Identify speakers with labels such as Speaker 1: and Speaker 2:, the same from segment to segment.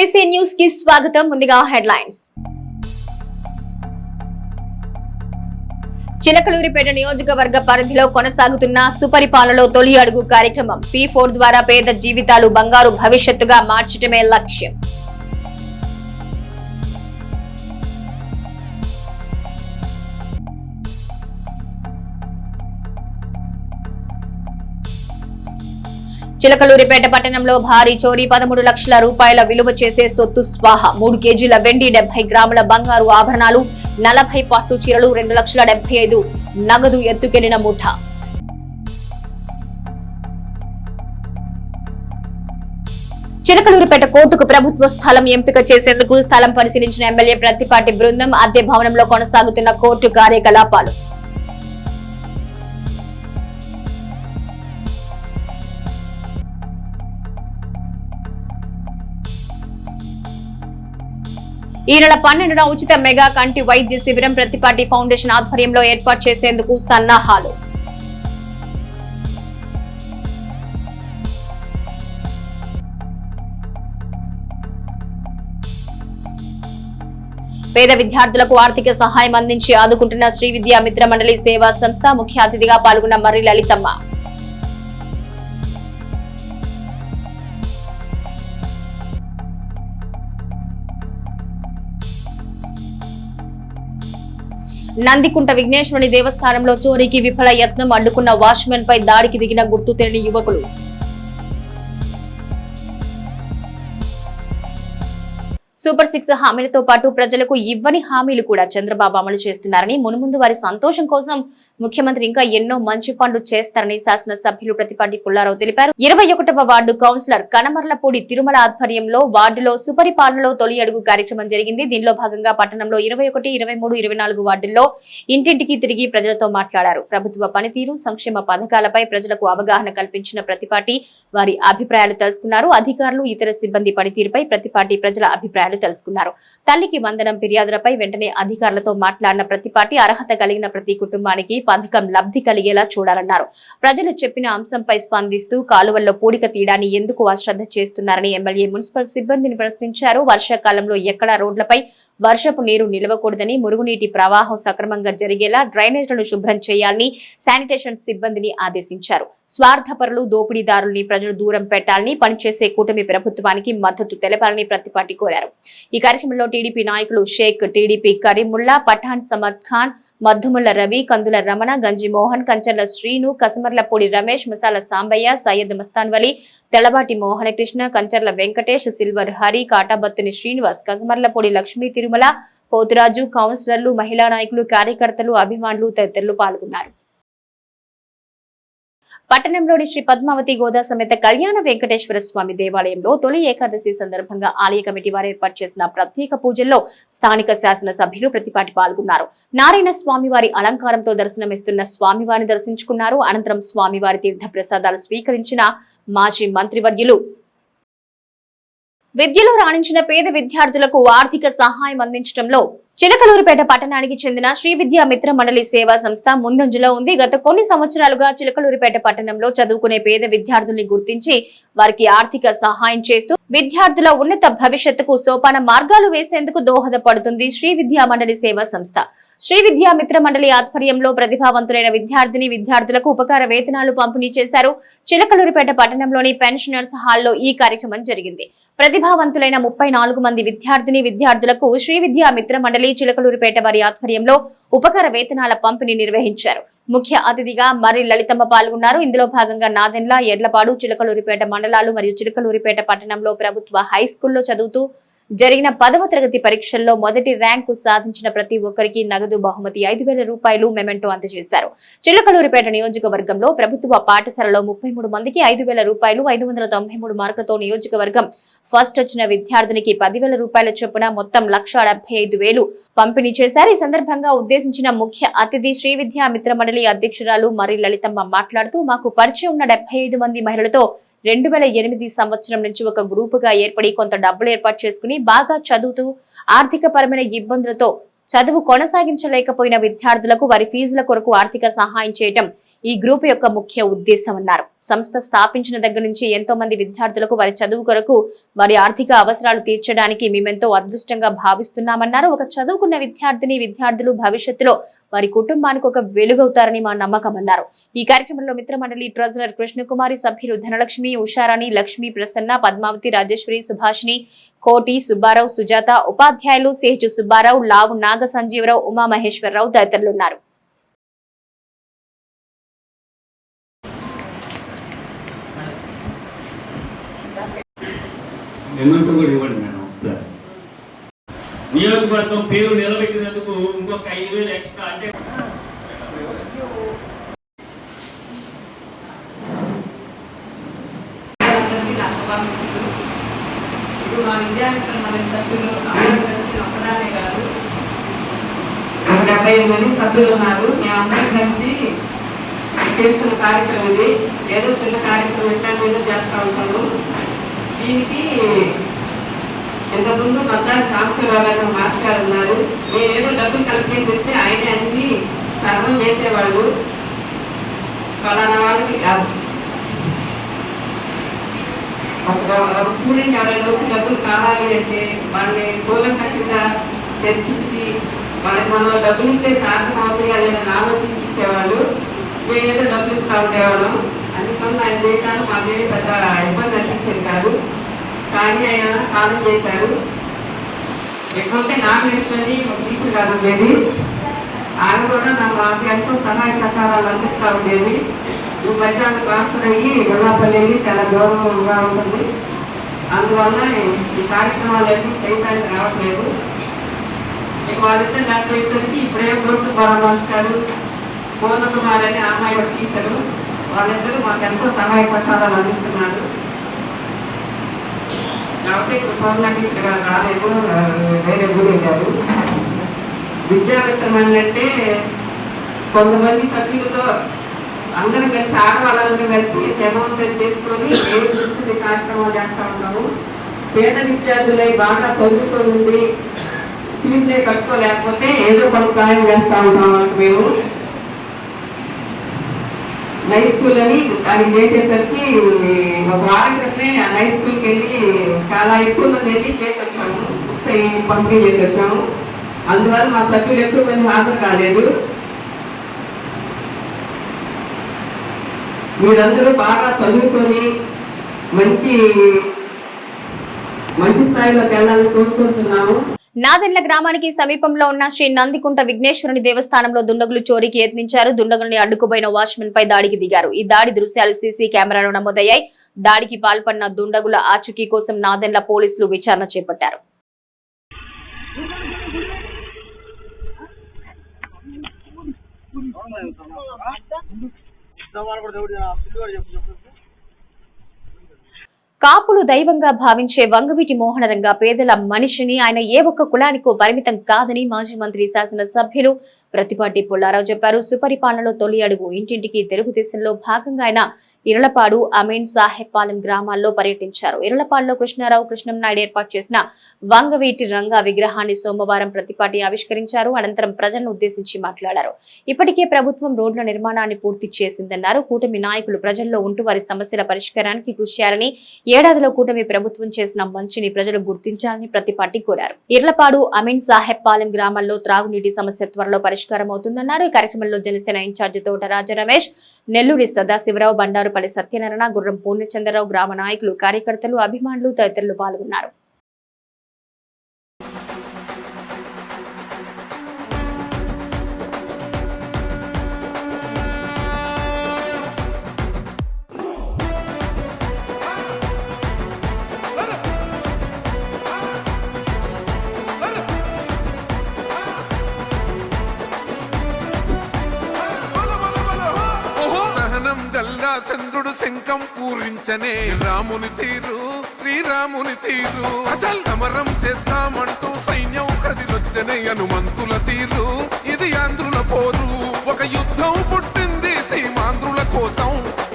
Speaker 1: CC news की स्वागतम ముందుగా హెడ్లైన్స్ చిలకలూరిపేట నియోజకవర్గ పరిధిలో కొనసాగుతున్న సుపరిపాలనలో తొలి అడుగు కార్యక్రమం P4 ద్వారా పేద జీవితాలు బంగారు భవిష్యత్తుగా మార్చడమే లక్ష్యం. చిలకలూరిపేట పట్టణంలో భారీ చోరీ 13 లక్షల రూపాయల విలువ చేసే సొత్తు స్వాహా 3 కేజీల వెండి 70 గ్రాముల బంగారు ఆభరణాలు 40 పట్టు చీరలు 2,75,000 నగదు ఎత్తుకెళ్లిన ముఠా. చిలకలూరిపేట కోర్టుకు ప్రభుత్వ స్థలం ఎంపిక చేసేందుకు స్థలం పరిశీలించిన ఎమ్మెల్యే ప్రతిపాటి బృందం అద్దె భవనంలో కొనసాగుతున్న కోర్టు కార్యకలాపాలు. ఈ నెల 12న ఉచిత మెగా కంటి వైద్య శిబిరం ప్రతిపాటి ఫౌండేషన్ ఆధ్వర్యంలో ఏర్పాటు చేసేందుకు సన్నాహాలు. పేద విద్యార్థులకు ఆర్థిక సహాయం అందించి ఆదుకుంటున్న శ్రీ విద్యా మిత్ర మండలి సేవా సంస్థ ముఖ్య అతిథిగా పాల్గొన్న మర్రి లలితమ్మ. నందికుంట విఘ్నేశ్వరుని దేవస్థానంలో చోరీకి విఫల యత్నం అడ్డుకున్న వాచ్మెన్ పై దాడికి దిగిన గుర్తు తెలియని యువకులు. సూపర్ 6 హామీలతో పాటు ప్రజలకు ఇవ్వని హామీలు కూడా చంద్రబాబు అమలు చేస్తున్నారని మున్ముందు వారి సంతోషం కోసం ముఖ్యమంత్రి ఇంకా ఎన్నో మంచి పనులు చేస్తారని శాసనసభ్యులు ప్రతిపాటి పుల్లారావు తెలిపారు. 21వ వార్డు కౌన్సిలర్ కనమర్లపూడి తిరుమల ఆధ్వర్యంలో వార్డులో సుపరిపాలనలో తొలి అడుగు కార్యక్రమం జరిగింది. దీనిలో భాగంగా పట్టణంలో 21, 23, 24 వార్డుల్లో ఇంటింటికి తిరిగి ప్రజలతో మాట్లాడారు. ప్రభుత్వ పనితీరు సంక్షేమ పథకాలపై ప్రజలకు అవగాహన కల్పించిన ప్రతిపాటి వారి అభిప్రాయాలు తెలుసుకున్నారు. అధికారులు ఇతర సిబ్బంది పనితీరుపై ప్రతిపాటి ప్రజల అభిప్రాయాలు తెలుసుకున్నారు. తల్లికి వందనం ఫిర్యాదులపై వెంటనే అధికారులతో మాట్లాడిన ప్రతిపాటి అర్హత కలిగిన ప్రతి కుటుంబానికి పథకం లబ్ధి కలిగేలా చూడాలన్నారు. ప్రజలు చెప్పిన అంశంపై స్పందిస్తూ కాలువల్లో పూడిక తీయడాన్ని ఎందుకు అశ్రద్ధ చేస్తున్నారని ఎమ్మెల్యే మున్సిపల్ సిబ్బందిని ప్రశ్నించారు. వర్షాకాలంలో ఎక్కడా రోడ్లపై వర్షపు నీరు నిలవకూడదని మురుగునీటి ప్రవాహం సక్రమంగా జరిగేలా డ్రైనేజ్లను శుభ్రం చేయాలని శానిటేషన్ సిబ్బందిని ఆదేశించారు. స్వార్థపరులు దోపిడీదారుల్ని ప్రజలు దూరం పెట్టాలని పనిచేసే కూటమి ప్రభుత్వానికి మద్దతు తెలపాలని ప్రతిపాటి కోరారు. ఈ కార్యక్రమంలో టీడీపీ నాయకులు షేక్, టీడీపీ కరీముల్లా, పఠాన్ సమద్ ఖాన్, మద్దుముల్ల రవి, కందుల రమణ, గంజి మోహన్, కంచర్ల శ్రీను, కసమర్లపూడి రమేష్, మసాల సాంబయ్య, సయ్యద్ మస్తాన్ వలి, తెల్లబాటి మోహనకృష్ణ, కంచర్ల వెంకటేష్, సిల్వర్ హరి, కాటాబత్తుని శ్రీనివాస్, కసమర్లపూడి లక్ష్మీ, తిరుమల, పోతురాజు, కౌన్సిలర్లు, మహిళా నాయకులు, కార్యకర్తలు, అభిమానులు తదితరులు పాల్గొన్నారు. పట్టణంలోని శ్రీ పద్మావతి గోదా సమేత కళ్యాణ వెంకటేశ్వర స్వామి దేవాలయంలో తొలి ఏకాదశి సందర్భంగా ఆలయ కమిటీ వారు ఏర్పాటు చేసిన ప్రత్యేక పూజల్లో స్థానిక శాసన సభ్యులు ప్రతిపాటి పాల్గొన్నారు. నారాయణ స్వామివారి అలంకారంతో దర్శనమిస్తున్న స్వామివారిని దర్శించుకున్నారు. అనంతరం స్వామివారి తీర్థ ప్రసాదాలు స్వీకరించిన మాజీ మంత్రివర్యులు విద్యలో రాణించిన పేద విద్యార్థులకు ఆర్థిక సహాయం అందించడంలో చిలకలూరిపేట పట్టణానికి చెందిన శ్రీ విద్యా మిత్ర మండలి సేవా సంస్థ ముందంజలో ఉంది. గత కొన్ని సంవత్సరాలుగా చిలకలూరిపేట పట్టణంలో చదువుకునే పేద విద్యార్థుల్ని గుర్తించి వారికి ఆర్థిక సహాయం చేస్తూ విద్యార్థుల ఉన్నత భవిష్యత్తుకు సోపాన మార్గాలు వేసేందుకు దోహదపడుతుంది శ్రీ విద్యా మండలి సేవా సంస్థ. శ్రీ విద్యా మిత్ర మండలి ఆధ్వర్యంలో ప్రతిభావంతులైన విద్యార్థులకు ఉపకార వేతనాలు పంపిణీ చేశారు. చిలకలూరిపేట పట్టణంలోని పెన్షనర్స్ హాల్లో ఈ కార్యక్రమం జరిగింది. ప్రతిభావంతులైన 34 మంది విద్యార్థులకు శ్రీ విద్యా మిత్ర మండలి చిలకలూరిపేట వారి ఆధ్వర్యంలో ఉపకార వేతనాల పంపిణీ నిర్వహించారు. ముఖ్య అతిథిగా మర్రి లలితమ్మ పాల్గొన్నారు. ఇందులో భాగంగా నాదెండ్ల, ఎడ్లపాడు, చిలకలూరిపేట మండలాలు మరియు చిలకలూరిపేట పట్టణంలో ప్రభుత్వ హై స్కూల్లో చదువుతూ జరిగిన 10వ తరగతి పరీక్షల్లో మొదటి ర్యాంకు సాధించిన ప్రతి ఒక్కరికి నగదు బహుమతి 5,000 రూపాయలు మెమెంటో అందజేశారు. చిలకలూరిపేట నియోజకవర్గంలో ప్రభుత్వ పాఠశాలలో 33 మందికి 5,000 రూపాయలు, 593 మార్కులతో నియోజకవర్గం ఫస్ట్ వచ్చిన విద్యార్థినికి 10,000 రూపాయల చొప్పున మొత్తం 1,75,000 పంపిణీ చేశారు. ఈ సందర్భంగా ఉద్దేశించిన ముఖ్య అతిథి శ్రీ విద్యా మిత్ర మండలి అధ్యక్షురాలు మర్రి లలితమ్మ మాట్లాడుతూ మాకు పరిచయం ఉన్న 75 మంది మహిళలతో 2008 సంవత్సరం నుంచి ఒక గ్రూపుగా ఏర్పడి కొంత డబ్బులు ఏర్పాటు చేసుకుని బాగా చదువుతూ ఆర్థిక పరమైన ఇబ్బందులతో చదువు కొనసాగించలేకపోయిన విద్యార్థులకు వారి ఫీజుల కొరకు ఆర్థిక సహాయం చేయటం ఈ గ్రూప్ యొక్క ముఖ్య ఉద్దేశం అన్నారు. సంస్థ స్థాపించిన దగ్గర నుంచి ఎంతో మంది విద్యార్థులకు వారి చదువు కొరకు వారి ఆర్థిక అవసరాలు తీర్చడానికి మేమెంతో అదృష్టంగా భావిస్తున్నామన్నారు. ఒక చదువుకున్న విద్యార్థులు భవిష్యత్తులో వారి కుటుంబానికి ఒక వెలుగవుతారని మా నమ్మకం అన్నారు. ఈ కార్యక్రమంలో మిత్రమండలి ట్రెజరర్ కృష్ణకుమారి, సభ్యులు ధనలక్ష్మి, ఉషారాణి, లక్ష్మి, ప్రసన్న, పద్మావతి, రాజేశ్వరి, సుభాషిణి, కోటి, సుబ్బారావు, సుజాత, ఉపాధ్యాయులు సేహు సుబ్బారావు, లావు నాగ సంజీవరావు, ఉమామహేశ్వరరావు తదితరులున్నారు.
Speaker 2: ఎమ్మెంటో కూడా ఇవ్వండి మేడం ఒకసారి. నియోజకవర్గం పేరు నిలబెట్టినందుకు ఇంకొక 5,000 ఎక్స్ట్రా అంటే
Speaker 3: ఇప్పుడు మా విద్యార్థులు మన సభ్యులు ఒక్కదానే కాదు, 70 మంది సభ్యులు ఉన్నారు. మేమందరం కలిసి చేస్తున్న కార్యక్రమం ఇది. ఏదో చిన్న కార్యక్రమం ఎట్లా ఏదో చేస్తూ ఉంటాము. దీనికి ఇంతకుముందు మొత్తానికి సాంబశివరావు మాస్టర్ గారు ఉన్నారు. నేనేదో డబ్బులు కలెక్ట్ చేసి ఇస్తే ఆయనే అన్ని సర్వం చేసేవాళ్ళు. ఫలానా వాళ్ళకి కాదు, ఒక స్టూడెంట్ ఎవరైనా వచ్చి డబ్బులు కావాలి అంటే వాళ్ళని కూలంకషంగా చర్చించి వాళ్ళకి మనం డబ్బులు ఇస్తే సార్థకం అవుతాయి అని ఆలోచించి ఇచ్చేవాళ్ళు. మేమేదో డబ్బులు ఇస్తూ ఉండేవాళ్ళం. అందుకని ఆయన చేయడానికి మాకేమీ పెద్ద ఇబ్బంది అనిపించేది కాదు. కానీ ఆయన కాలం చేశారు. ఎక్కువంటే నాగలక్ష్మి ఒక టీచర్ కాదు ఉండేది. ఆయన కూడా మాకు ఎంతో సహాయ సహకారాలు అందిస్తూ ఉండేది. ఈ మధ్య ఆమె ట్రాన్స్ఫర్ అయ్యి గొల్లపల్లి చాలా గౌరవంగా ఉంటుంది. అందువల్ల ఈ కార్యక్రమాలన్నీ చేయడానికి రావట్లేదు. ఇక వాళ్ళిద్దరు లేకపోయేసరికి ఇప్పుడే కోర్సు పరామర్శకాలు పూర్ణకుమార్ అని అమ్మాయి ఒక టీచరు, వాళ్ళిద్దరూ మాకు ఎంతో సహాయ సహకారాలు అందిస్తున్నారు. కాబట్టి ఇప్పుడు పూర్ణ టీచర్ గారు రాలేదు, వేరే ఊరు గారు. విద్యామిత్రం అంటే కొంతమంది సభ్యులతో అందరం కలిసి ఆడవాళ్ళందరూ కలిసి అమౌంట్ చేసుకొని ఏడు కూర్చుని కార్యక్రమాలు చేస్తూ ఉంటాము. పేద విద్యార్థులై బాగా చదువుకొని ఉండి ఫీజులే కట్టుకోలేకపోతే ఏదో కొంత సహాయం చేస్తూ ఉంటాం వాళ్ళకి. మేము హై స్కూల్ అని దానికి చేసేసరికి ఒక వారం క్రితమే హై స్కూల్కి వెళ్ళి చాలా ఎక్కువ మంది వెళ్ళి చేసి వచ్చాము. బుక్స్ అవి పంపిణీ చేసి వచ్చాము. అందువల్ల మా సభ్యులు ఎక్కువ మంది హాజరు కాలేదు. మీరందరూ బాగా చదువుకొని మంచి స్థాయిలోకి వెళ్ళాలని కోరుకుంటున్నాము.
Speaker 1: నాదెండ్ల గ్రామానికి సమీపంలో ఉన్న శ్రీ నందికుంట విఘ్నేశ్వరుని దేవస్థానంలో దుండగులు చోరీకి యత్నించారు. దుండగుల్ని అడ్డుకుపోయిన వాచ్మెన్ పై దాడికి దిగారు. ఈ దాడి దృశ్యాలు సీసీ కెమెరాలో నమోదయ్యాయి. దాడికి పాల్పడిన దుండగుల ఆచూకీ కోసం నాదెండ్ల పోలీసులు విచారణ చేపట్టారు. కాపులు దైవంగా భావించే వంగవీటి మోహనరంగ పేదల మనిషిని. ఆయన ఏ ఒక్క కులానికో పరిమితం కాదని మాజీ మంత్రి, శాసన సభ్యులు ప్రతిపాటి పుల్లారావు చెప్పారు. సుపరిపాలనలో తొలి అడుగు ఇంటింటికి తెలుగుదేశంలో భాగంగా ఆయన ఇరలపాడు, అమీన్ సాహెబ్పాలెం గ్రామాల్లో పర్యటించారు. ఇరలపాడులో కృష్ణారావు, కృష్ణంనాయుడు ఏర్పాటు చేసిన వంగవీటి రంగ విగ్రహాన్ని సోమవారం ప్రతిపాటి ఆవిష్కరించారు. అనంతరం ప్రజలను ఉద్దేశించి మాట్లాడారు. ఇప్పటికే ప్రభుత్వం రోడ్ల నిర్మాణాన్ని పూర్తి చేసిందన్నారు. కూటమి నాయకులు ప్రజల్లో ఉంటూ వారి సమస్యల పరిష్కారానికి కృషి చేయాలని, ఏడాదిలో కూటమి ప్రభుత్వం చేసిన మంచిని ప్రజలు గుర్తించాలని ప్రతిపాటి కోరారు. ఇర్లపాడు, అమీన్ సాహెబ్పాలెం గ్రామాల్లో త్రాగునీటి సమస్య త్వరలో పరిష్కారం అవుతుందన్నారు. ఈ కార్యక్రమంలో జనసేన ఇన్ఛార్జి తోట రాజా రమేష్, నెల్లూరి సదాశివరావు, బండారుపల్లి సత్యనారాయణ, గుర్రం పూర్ణచంద్రరావు, గ్రామ నాయకులు, కార్యకర్తలు, అభిమానులు తదితరులు పాల్గొన్నారు.
Speaker 4: చంద్రుడు శంఖం పూరించనే రాముని తీరు, శ్రీరాముని తీరు. అచల్ సమరం చేద్దామంటూ సైన్యం కదిలొచ్చనే హనుమంతుల తీరు. ఇది ఆంధ్రుల పోరు, ఒక యుద్ధం పుట్టింది సీమాంధ్రుల కోసం.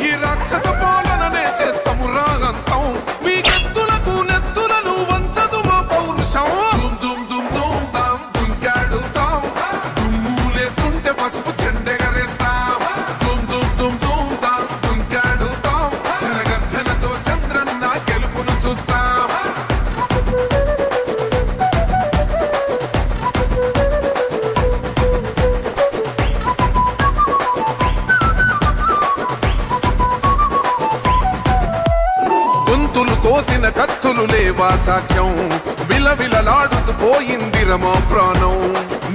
Speaker 4: ఈ రాక్షస పాలననే చేస్తాము రాగంతం. మీ గెత్తులకు నెత్తులను వంచదు మా పౌరుషం. దుమ్ దుమ్ దుమ్ తాం దుంకాడుతాం, దుమ్ములేస్తుంటే పసుపు చెండెగరేస్తాం. దుమ్ దుమ్ కోసిన కత్తులు లేవా సాక్ష్యం విలవిలలాడుతూ పోయింది రమా ప్రాణం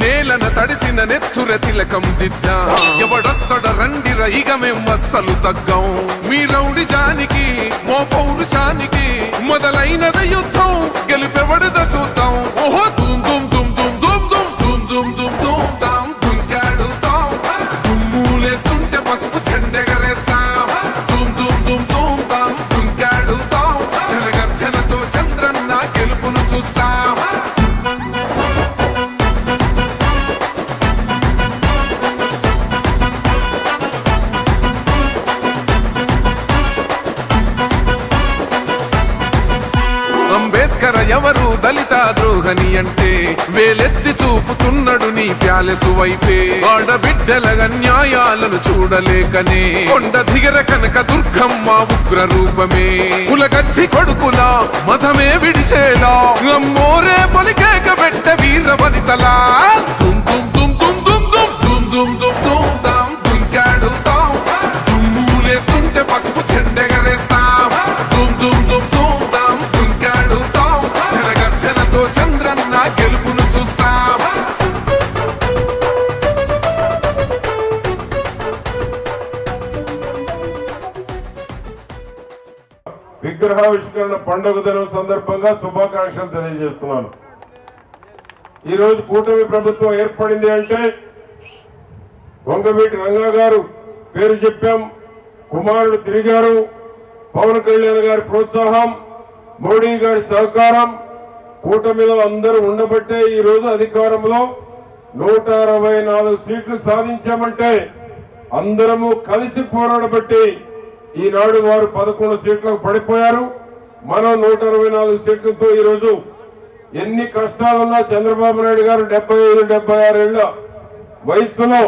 Speaker 4: నేలన తడిసిన నెత్తుర తిలకం దిద్దా ఎవడొస్తడ రండిర ఇక మేం అస్సలు తగ్గం మీ రౌడి జానికి మో పౌరుషానికి మొదలైనద యుద్ధం గెలుపెవడద చూద్దాం ఓహో దుమ్ దుమ్ దుమ్ దుమ్ దుమ్ దుమ్ దుమ్ దుమ్ దుమ్ దుమ్ తాం దుంకాడుతాం దుమ్ములేస్తుంటే పసుపు చెండెగరేస్తాం దుమ్ దుమ్ దుమ్ దుమ్ తాం దుంకాడుతాం జనగర్జనతో చంద్రన్న గెలుపును చూస్తాం అంబేద్కర్ ఎవరు దళిత ద్రోహని అంటే వేలెత్తి చూపుతున్నాడు నీ ప్యాలెసు వైపే ఆడబిడ్డల న్యాయాలను చూడలేకనే కొండ దిగర కనక దుర్గమ్మ ఉగ్ర రూపమే కులగచ్చి కొడుకులా మతమే విడిచేలా అమ్మోరే పలికేక పెట్ట వీర వనితలా దుమ్ దుమ్ దుమ్ దుమ్ దుమ్ దుమ్ దుమ్ దుమ్ దుమ్ దుమ్ తాం దుంకాడుతాం దుమ్ములేస్తుంటే పసుపు చెండెగరేస్తాం దుమ్ దుమ్ దుమ్ దుమ్ తాం దుంకాడుతాం జనగర్జనతో చంద్రన్న గెలుపును చూస్తాం
Speaker 5: విగ్రహావిష్కరణ పండుగ దినం సందర్భంగా శుభాకాంక్షలు తెలియజేస్తున్నాను. ఈ రోజు కూటమి ప్రభుత్వం ఏర్పడింది అంటే వంగవీటి రంగా గారు పేరు చెప్పాం, కుమారుడు తిరిగారు, పవన్ కళ్యాణ్ గారి ప్రోత్సాహం, మోడీ గారి సహకారం, కూటమిలో అందరూ ఉండబట్టే ఈ రోజు అధికారంలో 164 సీట్లు సాధించామంటే అందరము కలిసి పోరాడబట్టి ఈనాడు వారు 11 సీట్లకు పడిపోయారు. మనం 164 సీట్లతో ఈరోజు ఎన్ని కష్టాలున్నా చంద్రబాబు నాయుడు గారు 75-76 ఏళ్ల వయస్సులో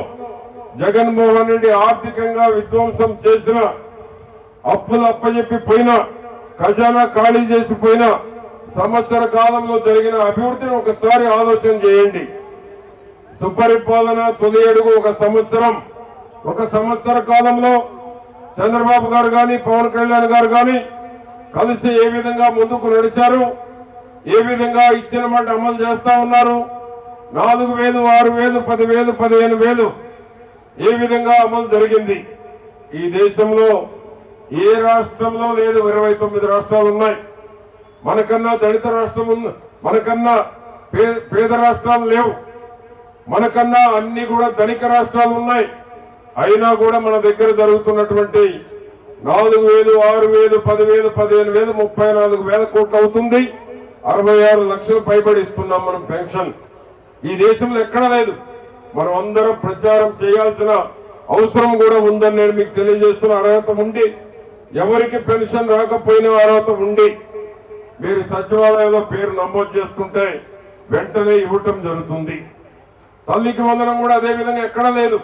Speaker 5: జగన్మోహన్ రెడ్డి ఆర్థికంగా విధ్వంసం చేసిన, అప్పులు అప్పచెప్పి పోయినా, ఖజానా ఖాళీ చేసిపోయిన సంవత్సర కాలంలో జరిగిన అభివృద్ధిని ఒకసారి ఆలోచన చేయండి. సుపరిపాలన తొలి అడుగు ఒక సంవత్సర కాలంలో చంద్రబాబు గారు కానీ పవన్ కళ్యాణ్ గారు కానీ కలిసి ఏ విధంగా ముందుకు నడిచారు, ఏ విధంగా ఇచ్చిన మాట అమలు చేస్తా ఉన్నారు, 4,000, 6,000, 10,000, 15,000 ఏ విధంగా అమలు జరిగింది. ఈ దేశంలో ఏ రాష్ట్రంలో లేదు, 29 రాష్ట్రాలు ఉన్నాయి. మనకన్నా దళిత రాష్ట్రం ఉంది, మనకన్నా పేద రాష్ట్రాలు లేవు, మనకన్నా అన్ని కూడా ధనిక రాష్ట్రాలు ఉన్నాయి. అయినా కూడా మన దగ్గర జరుగుతున్నటువంటి 4,000, 6,000, 10,000, 15,000, 34,000 కోట్లు అవుతుంది. 66 లక్షలు పైబడి ఇస్తున్నాం మనం పెన్షన్. ఈ దేశంలో ఎక్కడ లేదు. మనం అందరం ప్రచారం చేయాల్సిన అవసరం కూడా ఉందని నేను మీకు తెలియజేస్తున్న. అర్హత ఉండి, ఎవరికి పెన్షన్ రాకపోయినా అర్హత ఉండి మీరు సచివాలయంలో పేరు నమోదు చేసుకుంటే వెంటనే ఇవ్వటం జరుగుతుంది. తల్లికి వందనం కూడా అదే విధంగా ఎక్కడ లేదు.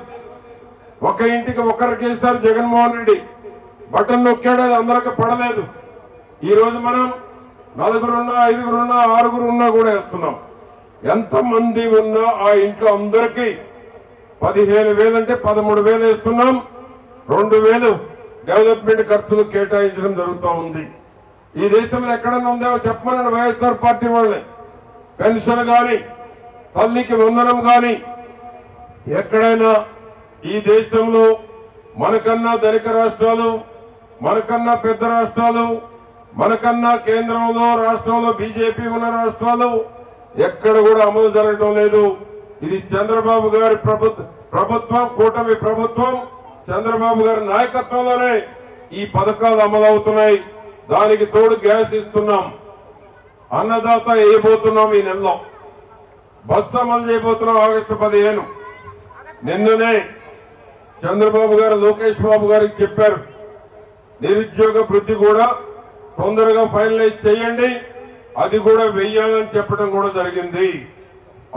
Speaker 5: ఒక ఇంటికి ఒకరికి వేశారు జగన్మోహన్ రెడ్డి, బటన్ నొక్కాడు, అది అందరికి పడలేదు. ఈ రోజు మనం 4 ఉన్నా, 5 ఉన్నా, 6 ఉన్నా కూడా వేస్తున్నాం. ఎంతమంది ఉన్నా ఆ ఇంట్లో అందరికీ 15,000 అంటే 13,000 వేస్తున్నాం. 2,000 డెవలప్మెంట్ ఖర్చులు కేటాయించడం జరుగుతూ ఉంది. ఈ దేశంలో ఎక్కడన్నా ఉందేమో చెప్పమనండి వైఎస్ఆర్ పార్టీ వాళ్ళని. పెన్షన్ కానీ, తల్లికి వందనం కానీ ఎక్కడైనా ఈ దేశంలో మనకన్నా ధనిక రాష్ట్రాలు, మనకన్నా పెద్ద రాష్ట్రాలు, మనకన్నా కేంద్రంలో రాష్ట్రంలో బీజేపీ ఉన్న రాష్ట్రాలు ఎక్కడ కూడా అమలు జరగడం లేదు. ఇది చంద్రబాబు గారి ప్రభుత్వం, కూటమి ప్రభుత్వం, చంద్రబాబు గారి నాయకత్వంలోనే ఈ పథకాలు అమలు అవుతున్నాయి. దానికి తోడు గ్యాస్ ఇస్తున్నాం, అన్నదాత వేయబోతున్నాం, ఈ నెలలో బస్సు అమలు చేయబోతున్నాం ఆగస్టు 15. నిన్ననే చంద్రబాబు గారు లోకేష్ బాబు గారికి చెప్పారు, నిరుద్యోగ వృత్తి కూడా తొందరగా ఫైనలైజ్ చేయండి, అది కూడా వెయ్యాలని చెప్పడం కూడా జరిగింది.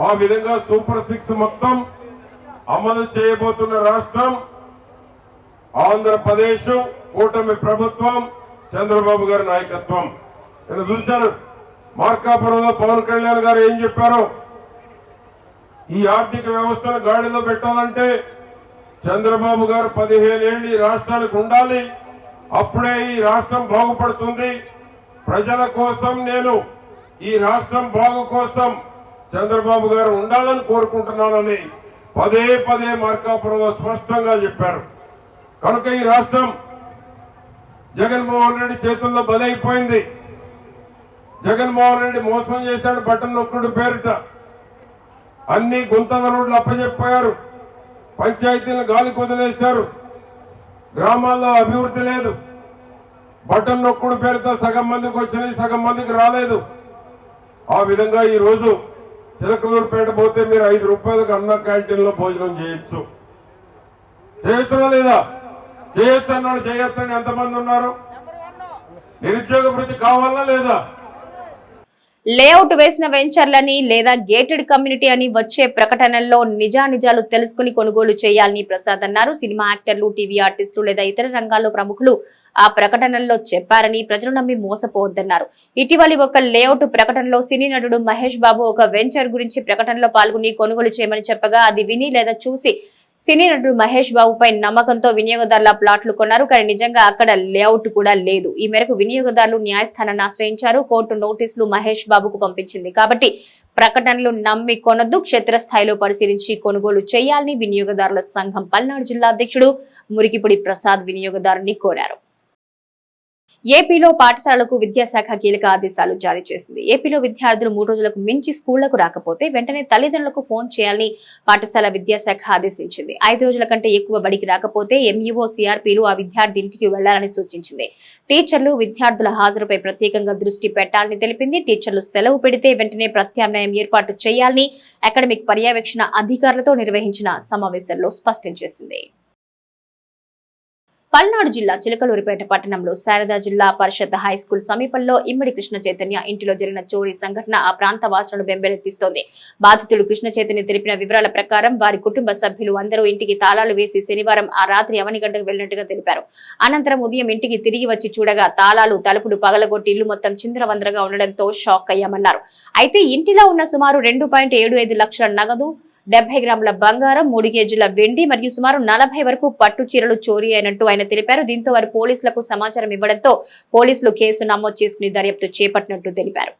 Speaker 5: ఆ విధంగా సూపర్ 6 మొత్తం అమలు చేయబోతున్న రాష్ట్రం ఆంధ్రప్రదేశ్, కూటమి ప్రభుత్వం, చంద్రబాబు గారి నాయకత్వం. నేను చూశాను మార్కాపురంలో పవన్ కళ్యాణ్ గారు ఏం చెప్పారో, ఈ ఆర్థిక వ్యవస్థను గాడిలో పెట్టాలంటే చంద్రబాబు గారు 15 ఏళ్ళు ఈ రాష్ట్రానికి ఉండాలి, అప్పుడే ఈ రాష్ట్రం బాగుపడుతుంది, ప్రజల కోసం నేను ఈ రాష్ట్రం బాగు కోసం చంద్రబాబు గారు ఉండాలని కోరుకుంటున్నానని పదే పదే మార్కాపురంలో స్పష్టంగా చెప్పారు. కనుక ఈ రాష్ట్రం జగన్మోహన్ రెడ్డి చేతుల్లో బలైపోయింది. జగన్మోహన్ రెడ్డి మోసం చేశాడు బటన్ నొక్కుడు పేరిట. అన్ని గుంతల రోడ్లు అప్పచెప్పారు, పంచాయతీలను గాలి కొదిలేశారు, గ్రామాల్లో అభివృద్ధి లేదు. బటన్ నొక్కుడు పేరుతో సగం మందికి వచ్చినాయి, సగం మందికి రాలేదు. ఆ విధంగా ఈ రోజు చిలకలూరుపేట పోతే మీరు 5 రూపాయలకు అన్న క్యాంటీన్లో భోజనం చేయొచ్చు. చేయొచ్చునా లేదా? చేయొచ్చు అన్నాడు, చేయొచ్చని ఎంతమంది ఉన్నారు? నిరుద్యోగ వృత్తి కావాలా లేదా?
Speaker 1: లేఅవుట్ వేసిన వెంచర్లని లేదా గేటెడ్ కమ్యూనిటీ అని వచ్చే ప్రకటనల్లో నిజానిజాలు తెలుసుకుని కొనుగోలు చేయాలని ప్రసాద్ అన్నారు. సినిమా యాక్టర్లు, టీవీ ఆర్టిస్టులు లేదా ఇతర రంగాల్లో ప్రముఖులు ఆ ప్రకటనల్లో చెప్పారని ప్రజలు నమ్మి మోసపోవద్దన్నారు. ఇటీవలి ఒక లేఅవుట్ ప్రకటనలో సినీ నటుడు మహేష్ బాబు ఒక వెంచర్ గురించి ప్రకటనలో పాల్గొని కొనుగోలు చేయమని చెప్పగా అది విని లేదా చూసి సినీ నటుడు మహేష్ బాబుపై నమ్మకంతో వినియోగదారుల ప్లాట్లు కొన్నారు. కానీ నిజంగా అక్కడ లేఅవుట్ కూడా లేదు. ఈ మేరకు వినియోగదారులు న్యాయస్థానాన్ని ఆశ్రయించారు. కోర్టు నోటీసులు మహేష్ బాబుకు పంపించింది. కాబట్టి ప్రకటనలు నమ్మి కొనొద్దు, క్షేత్రస్థాయిలో పరిశీలించి కొనుగోలు చేయాలని వినియోగదారుల సంఘం పల్నాడు జిల్లా అధ్యక్షుడు మురికిపూడి ప్రసాద్ వినియోగదారుని కోరారు. ఏపీలో పాఠశాలలకు విద్యాశాఖ కీలక ఆదేశాలు జారీ చేసింది. ఏపీలో విద్యార్థులు 3 రోజులకు మించి స్కూళ్లకు రాకపోతే వెంటనే తల్లిదండ్రులకు ఫోన్ చేయాలని పాఠశాల విద్యాశాఖ ఆదేశించింది. 5 రోజుల కంటే ఎక్కువ బడికి రాకపోతే ఎంఈఓ, సిఆర్పీలు ఆ విద్యార్థి ఇంటికి వెళ్లాలని సూచించింది. టీచర్లు విద్యార్థుల హాజరుపై ప్రత్యేకంగా దృష్టి పెట్టాలని తెలిపింది. టీచర్లు సెలవు పెడితే వెంటనే ప్రత్యామ్నాయం ఏర్పాటు చేయాలని అకాడమిక్ పర్యవేక్షణ అధికారులతో నిర్వహించిన సమావేశంలో స్పష్టం చేసింది. పల్నాడు జిల్లా చిలకలూరిపేట పట్టణంలో శారదా జిల్లా పరిషత్ హైస్కూల్ సమీపంలో ఇమ్మడి కృష్ణ చైతన్య ఇంటిలో జరిగిన చోరీ సంఘటన ఆ ప్రాంత వాసులను బెంబెలెత్తిస్తోంది. బాధితులు కృష్ణ చైతన్య తెలిపిన వివరాల ప్రకారం వారి కుటుంబ సభ్యులు అందరూ ఇంటికి తాళాలు వేసి శనివారం ఆ రాత్రి అవనిగడ్డకు వెళ్లినట్టుగా తెలిపారు. అనంతరం ఉదయం ఇంటికి తిరిగి వచ్చి చూడగా తాళాలు, తలుపులు పగలగొట్టి ఇల్లు మొత్తం చిందరవందరగా ఉండడంతో షాక్ అయ్యామన్నారు. అయితే ఇంటిలో ఉన్న సుమారు 2.75 లక్షల నగదు, 70 గ్రాముల బంగారం, 3 కేజీల వెండి మరియు సుమారు 40 వరకు పట్టు చీరలు చోరీ అయినట్టు ఆయన తెలిపారు. దీంతో వారు పోలీసులకు సమాచారం ఇవ్వడంతో పోలీసులు కేసు నమోదు చేసుకుని దర్యాప్తు చేపట్టినట్టు తెలిపారు.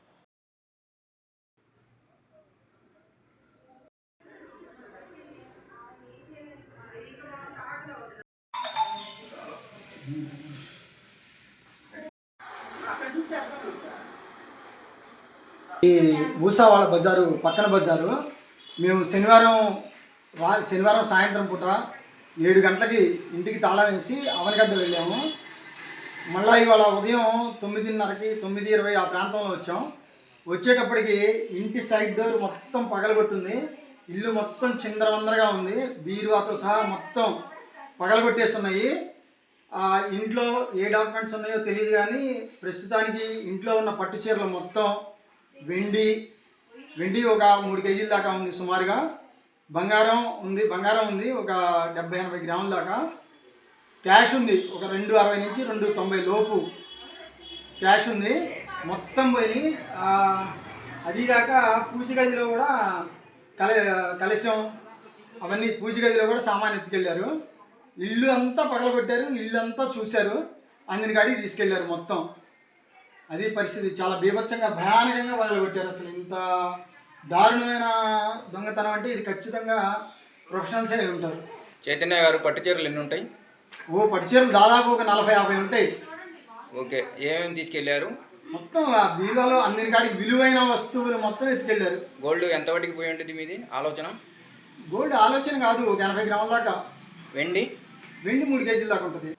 Speaker 6: ఈ భూసావాళ్ళ బజారు పక్కన బజారు మేము శనివారం సాయంత్రం పూట 7 గంటలకి ఇంటికి తాళం వేసి అవనగడ్డ వెళ్ళాము. మళ్ళీ ఇవాళ ఉదయం 9:30కి 9:20 ఆ ప్రాంతంలో వచ్చాం. వచ్చేటప్పటికి ఇంటి సైడ్ డోర్ మొత్తం పగలగొట్టుంది, ఇల్లు మొత్తం చిందరవందరగా ఉంది, బీరువాతో సహా మొత్తం పగలగొట్టేసి ఉన్నాయి. ఇంట్లో ఏ డాక్యుమెంట్స్ ఉన్నాయో తెలియదు కానీ ప్రస్తుతానికి ఇంట్లో ఉన్న పట్టు చీరలు మొత్తం, వెండి ఒక 3 కేజీల దాకా ఉంది సుమారుగా, బంగారం ఉంది ఒక 70-80 గ్రాముల దాకా, క్యాష్ ఉంది ఒక 260 నుంచి 290 లోపు క్యాష్ ఉంది. మొత్తం పోయి అదిగాక పూజగదిలో కూడా కలశం అవన్నీ పూజగదిలో కూడా సామాన్ ఎత్తుకెళ్ళారు. ఇల్లు అంతా పగలగొట్టారు, ఇల్లు అంతా చూశారు, అందిని కాడికి తీసుకెళ్లారు మొత్తం. అది పరిస్థితి. చాలా బీభత్సంగా భయానకంగా పగలగొట్టారు. అసలు ఇంత దారుణమైన దొంగతనం అంటే ఇది ఖచ్చితంగా ప్రొఫెషనల్సే ఉంటారు.
Speaker 7: చైతన్య గారు పట్టు చీరలు ఎన్ని ఉంటాయి?
Speaker 6: పట్టు చీరలు దాదాపు ఒక 40-50 ఉంటాయి.
Speaker 7: ఓకే, ఏమేమి తీసుకెళ్లారు?
Speaker 6: మొత్తం ఆ బీగాలో అన్ని కాడికి విలువైన వస్తువులు మొత్తం ఎత్తుకెళ్ళారు.
Speaker 7: గోల్డ్ ఎంత వడ్డీకి పోయి ఉంటుంది మీది ఆలోచన?
Speaker 6: గోల్డ్ ఆలోచన కాదు, ఒక 80 గ్రాముల దాకా.
Speaker 7: వెండి
Speaker 6: 3 కేజీల దాకా ఉంటుంది.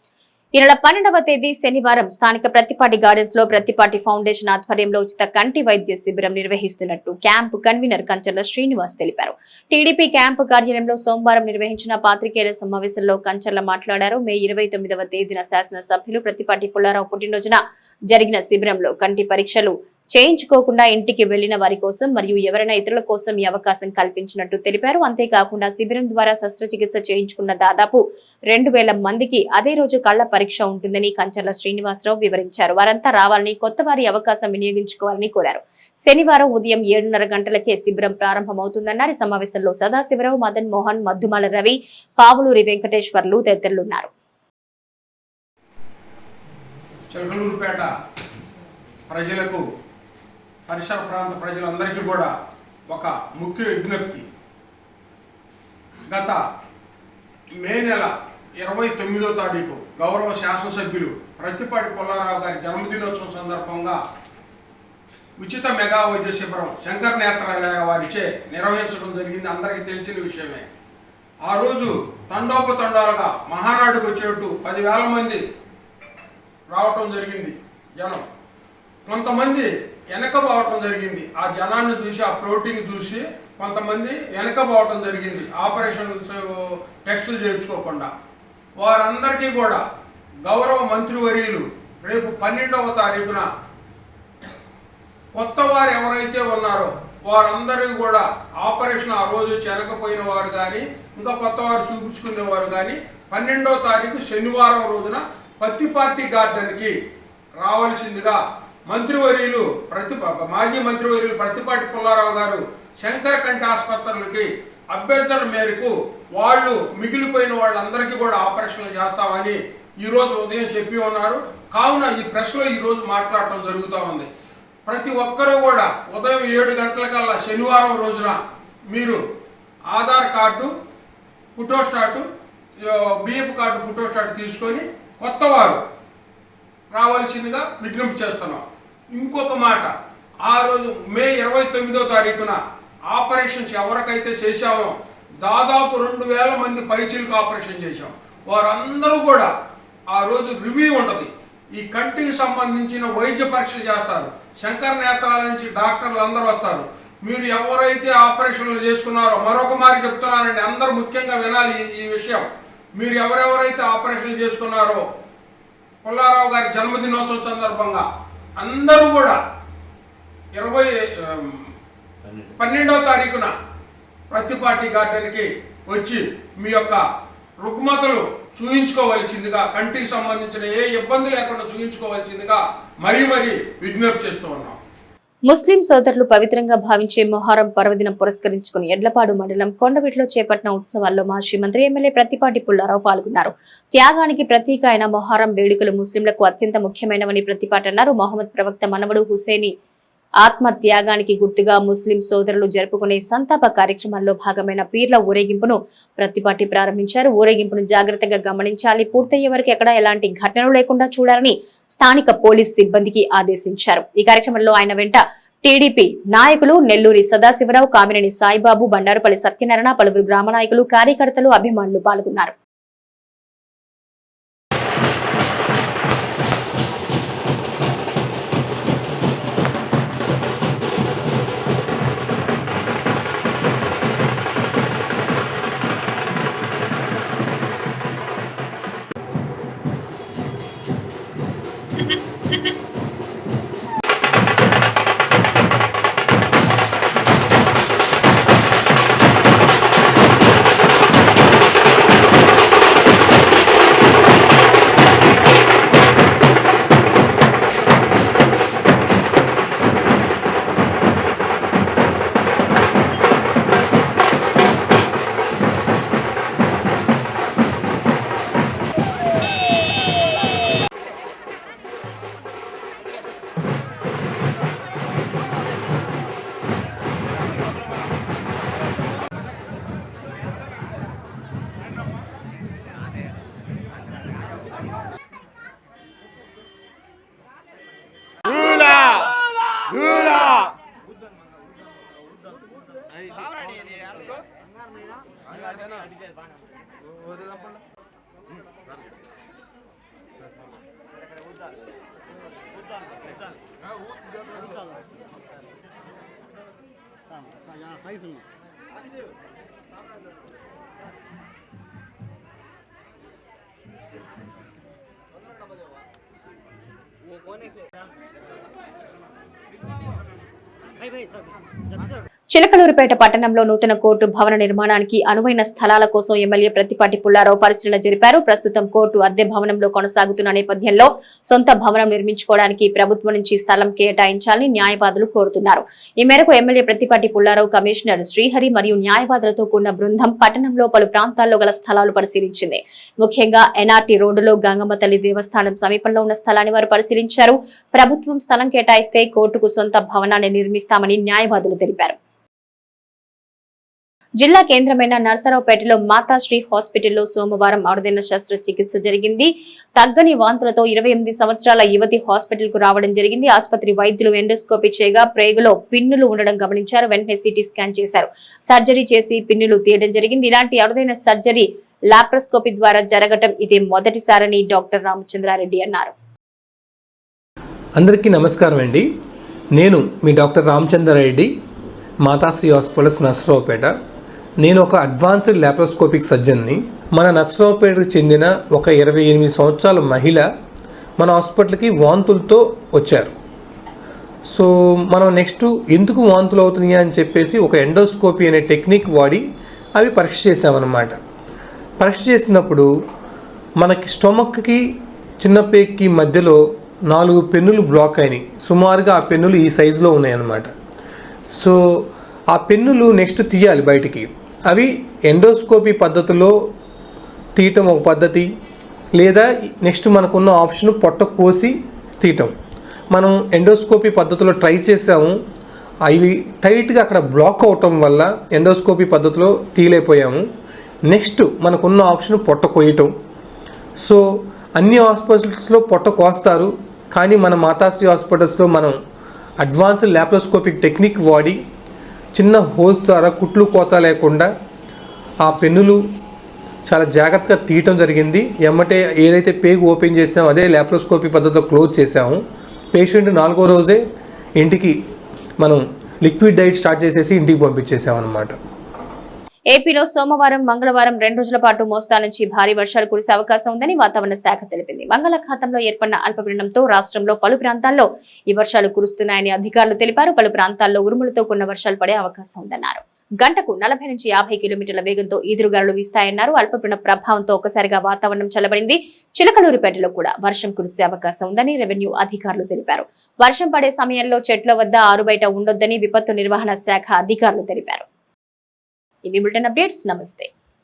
Speaker 1: ఈ నెల 12వ తేదీ శనివారం స్థానిక ప్రతిపాటి గార్డెన్స్ లో ప్రతిపాటి ఫౌండేషన్ ఆధ్వర్యంలో ఉచిత కంటి వైద్య శిబిరం నిర్వహిస్తున్నట్టు క్యాంపు కన్వీనర్ కంచర్ల శ్రీనివాస్ తెలిపారు. టీడీపీ క్యాంపు కార్యాలయంలో సోమవారం నిర్వహించిన పాత్రికేయుల సమావేశంలో కంచర్ల మాట్లాడారు. మే 29వ తేదీన శాసనసభ్యులు ప్రతిపాటి పుల్లారావు పుట్టినరోజున జరిగిన శిబిరంలో కంటి పరీక్షలు చేయించుకోకుండా ఇంటికి వెళ్లిన వారి కోసం మరియు ఎవరైనా ఇతరుల కోసం ఈ అవకాశం కల్పించినట్టు తెలిపారు. అంతేకాకుండా శిబిరం ద్వారా శస్త్రచికిత్స చేయించుకున్న దాదాపు 2000 మందికి అదే రోజు కళ్ల పరీక్ష ఉంటుందని కంచర్ల శ్రీనివాసరావు వివరించారు. వారంతా రావాలని, కొత్త వారి అవకాశం వినియోగించుకోవాలని కోరారు. శనివారం ఉదయం 7:30 గంటలకే శిబిరం ప్రారంభమవుతుందన్నారు. ఈ సమావేశంలో సదాశివరావు, మదన్ మోహన్, మద్దుమాల రవి, పావులూరి వెంకటేశ్వర్లు తదితరులున్నారు.
Speaker 8: చిలకలూరుపేట ప్రజలకు, పరిసర ప్రాంత ప్రజలందరికీ కూడా ఒక ముఖ్య విజ్ఞప్తి. గత మే నెల 29వ తారీఖు గౌరవ శాసనసభ్యులు ప్రత్తిపాటి పుల్లారావు గారి జన్మదినోత్సవం సందర్భంగా ఉచిత మెగా వైద్య శిబిరం శంకర్ నేత్రాలయ వారిచే నిర్వహించడం జరిగింది. అందరికీ తెలిసిన విషయమే. ఆ రోజు తండోపతండాలుగా మహానాడుకు వచ్చేట్టు 10,000 మంది రావటం జరిగింది. జనం కొంతమంది వెనకబోవటం జరిగింది. ఆ జనాన్ని చూసి, ఆ ఫ్లోటింగ్ చూసి కొంతమంది వెనకబోవటం జరిగింది. ఆపరేషన్స్ టెస్టులు చేయించుకోకుండా. వారందరికీ కూడా గౌరవ మంత్రివర్యులు రేపు 12వ తారీఖున కొత్త వారు ఎవరైతే ఉన్నారో వారందరికీ కూడా ఆపరేషన్ ఆ రోజు వెనకపోయిన వారు కానీ, ఇంకా కొత్త వారు చూపించుకునేవారు కానీ 12వ తారీఖు శనివారం రోజున పత్తిపాటి గార్డెన్కి రావాల్సిందిగా మంత్రివర్యులు మాజీ మంత్రివర్యులు ప్రత్తిపాటి పుల్లారావు గారు శంకర కంటి ఆసుపత్రులకి అభ్యర్థన మేరకు వాళ్ళు మిగిలిపోయిన వాళ్ళందరికీ కూడా ఆపరేషన్లు చేస్తామని ఈరోజు ఉదయం చెప్పి ఉన్నారు. కావున ఈ ప్రెస్లో ఈరోజు మాట్లాడటం జరుగుతూ ఉంది. ప్రతి ఒక్కరూ కూడా ఉదయం 7 గంటలకల్లా శనివారం రోజున మీరు Aadhaar card, photostat, BF card photostat తీసుకొని కొత్తవారు రావాల్సిందిగా విజ్ఞప్తి చేస్తున్నాం. ఇంకొక మాట, ఆ రోజు మే 29వ తారీఖున ఆపరేషన్స్ ఎవరికైతే చేశామో దాదాపు 2,000 మంది పైచీలకు ఆపరేషన్ చేశాం. వారందరూ కూడా ఆ రోజు రివ్యూ ఉంటుంది. ఈ కంటికి సంబంధించిన వైద్య పరీక్షలు చేస్తారు. శంకర్ నేత్రాల నుంచి డాక్టర్లు అందరూ వస్తారు. మీరు ఎవరైతే ఆపరేషన్లు చేసుకున్నారో, మరొక మారి చెప్తున్నానండి, అందరూ ముఖ్యంగా వినాలి ఈ విషయం. మీరు ఎవరెవరైతే ఆపరేషన్లు చేసుకున్నారో పుల్లారావు గారి జన్మదినోత్సవం సందర్భంగా అందరూ కూడా 12వ తారీఖున ప్రత్తిపాటి గార్డెన్కి వచ్చి మీ యొక్క రుగ్మతలు చూయించుకోవలసిందిగా, కంటికి సంబంధించిన ఏ ఇబ్బంది లేకుండా చూయించుకోవాల్సిందిగా మరీ విజ్ఞప్తి చేస్తూ ఉన్నాం.
Speaker 1: ముస్లిం సోదరులు పవిత్రంగా భావించే మొహరం పర్వదినం పురస్కరించుకుని ఎడ్లపాడు మండలం కొండవీటిలో చేపట్టిన ఉత్సవాల్లో మాజీ మంత్రి ఎమ్మెల్యే ప్రత్తిపాటి పుల్లారావు పాల్గొన్నారు. త్యాగానికి ప్రతీక అయిన మొహరం వేడుకలు ముస్లింలకు అత్యంత ముఖ్యమైనవని ప్రత్తిపాటి అన్నారు. మొహమ్మద్ ప్రవక్త మనవడు హుసేని ఆత్మ త్యాగానికి గుర్తుగా ముస్లిం సోదరులు జరుపుకునే సంతాప కార్యక్రమాల్లో భాగమైన పీర్ల ఊరేగింపును ప్రత్తిపాటి ప్రారంభించారు. ఊరేగింపును జాగ్రత్తగా గమనించాలి, పూర్తయ్యే వరకు ఎక్కడ ఎలాంటి ఘటనలు లేకుండా చూడాలని స్థానిక పోలీస్ సిబ్బందికి ఆదేశించారు. ఈ కార్యక్రమంలో ఆయన వెంట టీడీపీ నాయకులు నెల్లూరి సదాశివరావు, కామినేని సాయిబాబు, బండారుపల్లి సత్యనారాయణ, పలువురు గ్రామ నాయకులు, కార్యకర్తలు, అభిమానులు పాల్గొన్నారు. చిలకలూరుపేట పట్టణంలో నూతన కోర్టు భవన నిర్మాణానికి అనువైన స్థలాల కోసం ఎమ్మెల్యే ప్రత్తిపాటి పుల్లారావు పరిశీలన జరిపారు. ప్రస్తుతం కోర్టు అద్దె భవనంలో కొనసాగుతున్న నేపథ్యంలో సొంత భవనం నిర్మించుకోవడానికి ప్రభుత్వం నుంచి స్థలం కేటాయించాలని న్యాయవాదులు కోరుతున్నారు. ఈ మేరకు ఎమ్మెల్యే ప్రత్తిపాటి పుల్లారావు, కమిషనర్ శ్రీహరి మరియు న్యాయవాదులతో కూడిన బృందం పట్టణంలో పలు ప్రాంతాల్లో గల స్థలాలు పరిశీలించింది. ముఖ్యంగా ఎన్ఆర్టీ రోడ్డులో గంగమ్మ తల్లి దేవస్థానం సమీపంలో ఉన్న స్థలాన్ని వారు పరిశీలించారు. ప్రభుత్వం స్థలం కేటాయిస్తే కోర్టుకు సొంత భవనాన్ని నిర్మిస్తామని న్యాయవాదులు తెలిపారు. జిల్లా కేంద్రమైన నర్సరావుపేటలో మాతాశ్రీ హాస్పిటల్లో సోమవారం అరుదైన శస్త్రచికిత్స జరిగింది. తగ్గని వాంతులతో 28 సంవత్సరాల యువతి హాస్పిటల్ కు రావడం జరిగింది. ఆసుపత్రి వైద్యులు ఎండోస్కోపీ చేయగా ప్రేగులో పిన్నులు ఉండడం గమనించారు. వెంటనే సిటీ స్కాన్ చేశారు. సర్జరీ చేసి పిన్నులు తీయడం జరిగింది. ఇలాంటి అరుదైన సర్జరీ లాప్రోస్కోపీ ద్వారా జరగటం ఇదే మొదటిసారని డాక్టర్ రామచంద్రారెడ్డి అన్నారు.
Speaker 9: అందరికీ నమస్కారం అండి. నేను మీ డాక్టర్ రామచంద్రారెడ్డి, మాతాశ్రీ హాస్పిటల్స్ నర్సరావుపేట. నేను ఒక అడ్వాన్స్డ్ లాప్రోస్కోపిక్ సర్జన్ని. మన నర్సరావుపేటకు చెందిన ఒక 28 సంవత్సరాల మహిళ మన హాస్పిటల్కి వాంతులతో వచ్చారు. సో మనం నెక్స్ట్ ఎందుకు వాంతులు అవుతున్నాయి అని చెప్పేసి ఒక ఎండోస్కోపీ అనే టెక్నిక్ వాడి అవి పరీక్ష చేసామన్నమాట. పరీక్ష చేసినప్పుడు మనకి స్టొమక్కి చిన్న పేక్కి మధ్యలో 4 పెన్నులు బ్లాక్ అయినాయి. సుమారుగా ఆ పెన్నులు ఈ సైజులో ఉన్నాయన్నమాట. సో ఆ పెన్నులు నెక్స్ట్ తీయాలి బయటికి. అవి ఎండోస్కోపీ పద్ధతిలో తీయటం ఒక పద్ధతి, లేదా నెక్స్ట్ మనకున్న ఆప్షన్ పొట్ట కోసి తీయటం. మనం ఎండోస్కోపీ పద్ధతిలో ట్రై చేసాము. అవి టైట్గా అక్కడ బ్లాక్ అవటం వల్ల ఎండోస్కోపీ పద్ధతిలో తీయలేకపోయాము. నెక్స్ట్ మనకున్న ఆప్షన్ పొట్ట కోయటం. సో అన్ని హాస్పిటల్స్లో పొట్ట కోస్తారు, కానీ మన మాతాశ్రీ హాస్పిటల్స్లో మనం అడ్వాన్స్డ్ లాప్రోస్కోపిక్ టెక్నిక్ వాడి చిన్న హోల్స్ ద్వారా కుట్లు కోత లేకుండా ఆ పెన్నులు చాలా జాగ్రత్తగా తీయటం జరిగింది. ఎమ్మటే ఏదైతే పేగు ఓపెన్ చేసామో అదే లాప్రోస్కోపీ పద్ధతిలో క్లోజ్ చేసాము. పేషెంట్ 4వ రోజే ఇంటికి మనం లిక్విడ్ డైట్ స్టార్ట్ చేసేసి ఇంటికి పంపించేసామన్నమాట.
Speaker 1: ఏపీలో సోమవారం, మంగళవారం 2 రోజుల పాటు మోస్తరు నుంచి భారీ వర్షాలు కురిసే అవకాశం ఉందని వాతావరణ శాఖ తెలిపింది. బంగాళాఖాతంలో ఏర్పడిన అల్పపీడనంతో రాష్ట్రంలో పలు ప్రాంతాల్లో ఈ వర్షాలు కురుస్తున్నాయని అధికారులు తెలిపారు. పలు ప్రాంతాల్లో ఉరుములతో కూడిన వర్షాలు పడే అవకాశం ఉందన్నారు. గంటకు 40 నుంచి 50 కిలోమీటర్ల వేగంతో ఈదురుగాలులు వీస్తాయన్నారు. అల్పపీడన ప్రభావంతో ఒక్కసారిగా వాతావరణం చల్లబడింది. చిలకలూరుపేటలో కూడా వర్షం కురిసే అవకాశం ఉందని రెవెన్యూ అధికారులు తెలిపారు. వర్షం పడే సమయంలో చెట్ల వద్ద ఆరుబయట ఉండొద్దని విపత్తు నిర్వహణ శాఖ అధికారులు తెలిపారు. ఇవి బులెటిన్ అప్డేట్స్. నమస్తే.